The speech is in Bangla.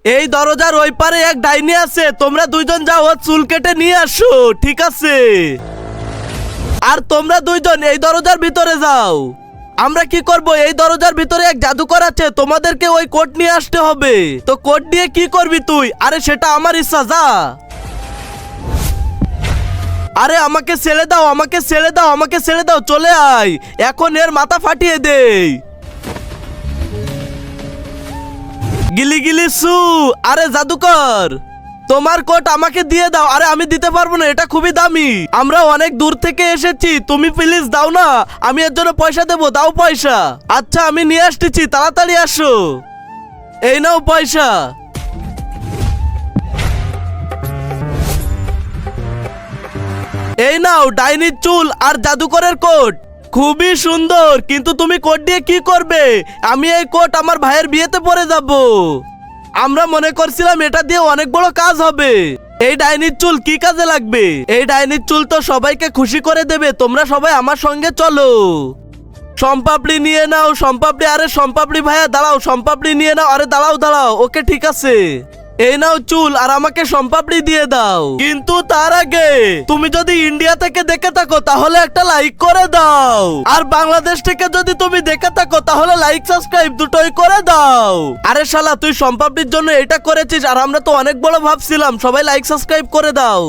এই দরজার ওই পারে এক ডাইনি আছে, তোমরা দুইজন যাও ওর চুল কেটে নিয়ে আসো, ঠিক আছে? আর তোমরা দুইজন এই দরজার ভিতরে যাও। আমরা কি করব, এই দরজার ভিতরে এক জাদুকর আছে, তোমাদেরকে ওই কোট নিয়ে আসতে হবে। তো কোট দিয়ে কি করবি তুই? আরে সেটা আমার ইচ্ছা, যা। আরে আমাকে ছেড়ে দাও, আমাকে ছেড়ে দাও, আমাকে ছেড়ে দাও, চলে আয়, এখন এর মাথা ফাটিয়ে দেই। গিলি গিলি সু। আরে জাদুকর, তোমার কোট আমাকে দিয়ে দাও। আরে আমি দিতে পারবো না, এটা খুবই দামি, আমরা অনেক দূর থেকে এসেছি, তুমি প্লিজ দাও না, আমি এর জন্য পয়সা দেবো, দাও পয়সা। আচ্ছা আমি নিয়ে আসতেছি, তাড়াতাড়ি আসো। এই নাও পয়সা। এই নাও ডাইনির চুল আর জাদুকরের কোট, খুবই সুন্দর, কিন্তু তুমি কোট দিয়ে কি করবে? আমি এই কোট আমার ভাইয়ের বিয়েতে পরে যাব। আমরা মনে করছিলাম এটা দিয়ে অনেক বড় কাজ হবে। এই ডাইনির চুল কি কাজে লাগবে? এই ডাইনির চুল তো সবাইকে খুশি করে দেবে। তোমরা সবাই আমার সঙ্গে চলো। সম্পাপড়ি নিয়ে নাও, সম্পাপড়ি। আরে সম্পাপড়ি ভাইয়া দাঁড়াও, সম্পাপড়ি নিয়ে নাও। আরে দাঁড়াও দাঁড়াও, ওকে ঠিক আছে। এই নাও চুল আর আমাকে সম্পাপড়ি দিয়ে দাও। কিন্তু তার আগে তুমি যদি ইন্ডিয়া থেকে দেখে থাকো তাহলে একটা লাইক করে দাও, আর বাংলাদেশ থেকে যদি তুমি দেখে থাকো তাহলে লাইক সাবস্ক্রাইব দুটোই করে দাও। আরে শালা, তুই সম্পাপড়ির জন্য এটা করেছিস আর আমরা তো অনেক বড় ভাবছিলাম। সবাই লাইক সাবস্ক্রাইব করে দাও।